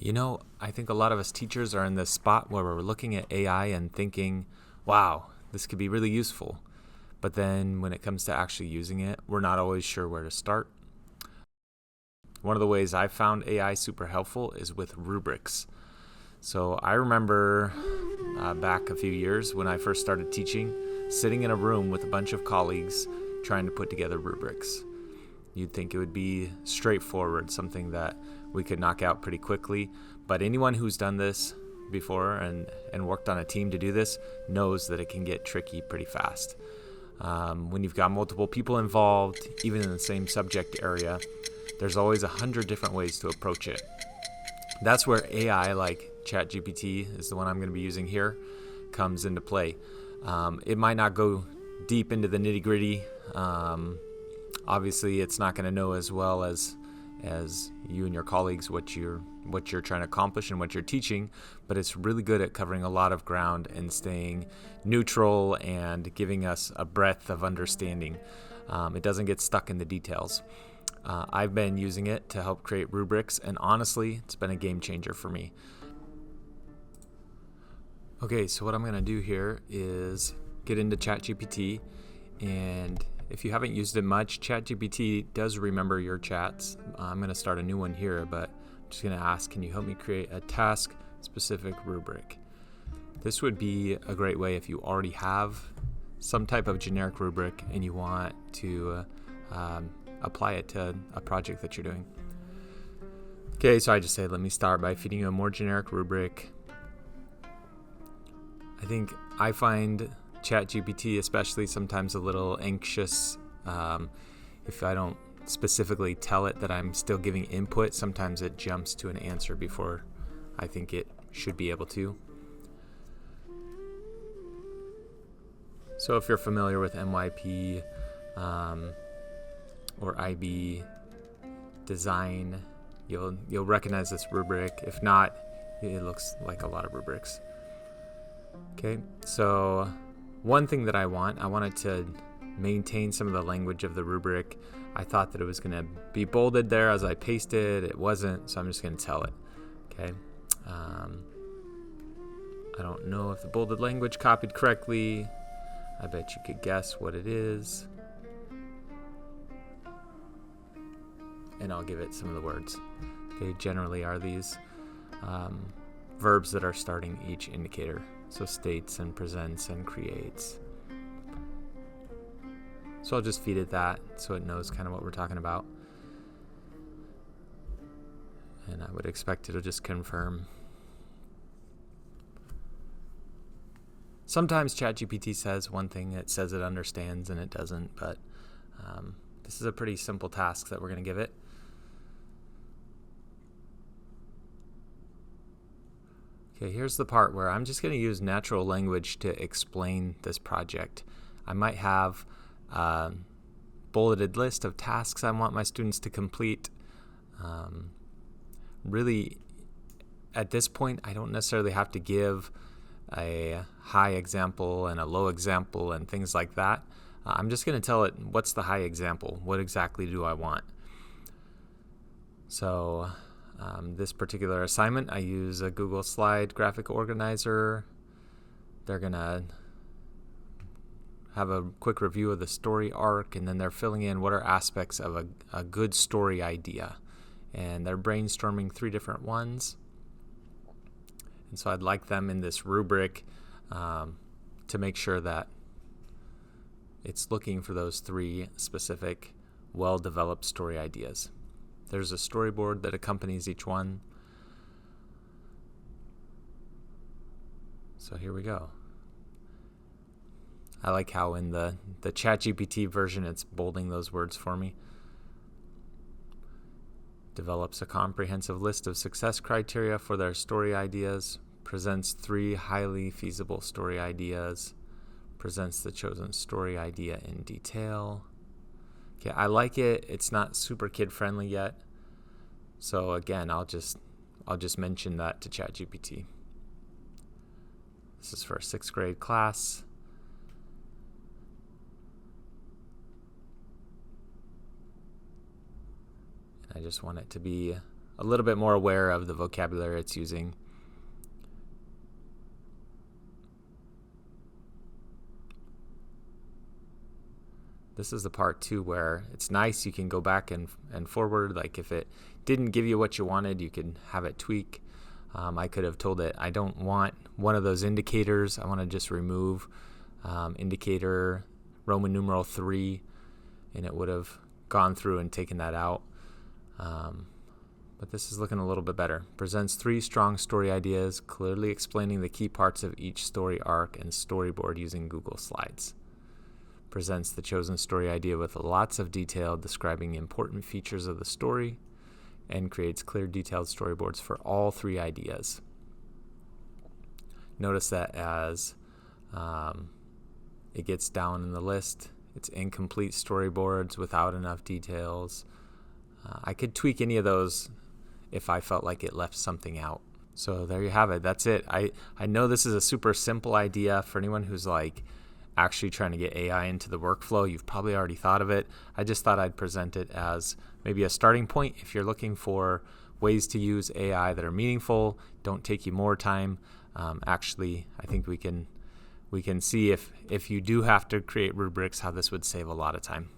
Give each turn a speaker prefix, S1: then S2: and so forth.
S1: I think a lot of us teachers are in this spot where we're looking at AI and thinking, wow, this could be really useful. But then when it comes to actually using it, we're not always sure where to start. One of the ways I've found AI super helpful is with rubrics. So I remember back a few years when I first started teaching, sitting in a room with a bunch of colleagues trying to put together rubrics. You'd think it would be straightforward, something that we could knock out pretty quickly. But anyone who's done this before and worked on a team to do this knows that it can get tricky pretty fast. When you've got multiple people involved, even in the same subject area, there's always 100 different ways to approach it. That's where AI like ChatGPT is the one I'm going to be using here comes into play. It might not go deep into the nitty gritty. Obviously, it's not going to know as well as you and your colleagues what you're trying to accomplish and what you're teaching, but it's really good at covering a lot of ground and staying neutral and giving us a breadth of understanding. It doesn't get stuck in the details. I've been using it to help create rubrics, and honestly, it's been a game changer for me. Okay, so what I'm going to do here is get into ChatGPT, and if you haven't used it much, ChatGPT does remember your chats. I'm going to start a new one here, but I'm just going to ask, can you help me create a task-specific rubric? This would be a great way if you already have some type of generic rubric and you want to apply it to a project that you're doing. Okay, so I just say, let me start by feeding you a more generic rubric. I find ChatGPT especially sometimes a little anxious if I don't specifically tell it that I'm still giving input. Sometimes it jumps to an answer before I think it should be able to. So if you're familiar with MYP or IB design, you'll recognize this rubric. If not, it looks like a lot of rubrics. Okay, so one thing that I want it to maintain some of the language of the rubric. I thought that it was going to be bolded there as I pasted. It wasn't, so I'm just going to tell it. Okay. I don't know if the bolded language copied correctly. I bet you could guess what it is. And I'll give it some of the words. They generally are these verbs that are starting each indicator. So states and presents and creates. So I'll just feed it that so it knows kind of what we're talking about. And I would expect it to just confirm. Sometimes ChatGPT says one thing, it says it understands and it doesn't, but this is a pretty simple task that we're going to give it. Okay, here's the part where I'm just going to use natural language to explain this project. I might have a bulleted list of tasks I want my students to complete. Really, at this point, I don't necessarily have to give a high example and a low example and things like that. I'm just going to tell it what's the high example. What exactly do I want? So this particular assignment, I use a Google Slide graphic organizer. They're going to have a quick review of the story arc, and then they're filling in what are aspects of a good story idea. And they're brainstorming 3 different ones. And so I'd like them in this rubric to make sure that it's looking for those 3 specific, well-developed story ideas. There's a storyboard that accompanies each one. So here we go. I like how in the ChatGPT version it's bolding those words for me. Develops a comprehensive list of success criteria for their story ideas. Presents 3 highly feasible story ideas. Presents the chosen story idea in detail. Okay, I like it. It's not super kid-friendly yet. So again, I'll just mention that to ChatGPT. This is for a 6th grade class. I just want it to be a little bit more aware of the vocabulary it's using. This is the part too where it's nice. You can go back and forward. Like if it didn't give you what you wanted, you can have it tweak. I could have told it, I don't want one of those indicators. I want to just remove indicator Roman numeral 3, and it would have gone through and taken that out. But this is looking a little bit better. Presents 3 strong story ideas, clearly explaining the key parts of each story arc and storyboard using Google Slides. Presents the chosen story idea with lots of detail describing important features of the story, and creates clear detailed storyboards for all 3 ideas. Notice that as it gets down in the list, it's incomplete storyboards without enough details. I could tweak any of those if I felt like it left something out. So there you have it. That's it. I know this is a super simple idea for anyone who's like actually trying to get AI into the workflow. You've probably already thought of it. I just thought I'd present it as maybe a starting point if you're looking for ways to use AI that are meaningful, don't take you more time. Actually, I think we can see if you do have to create rubrics, how this would save a lot of time.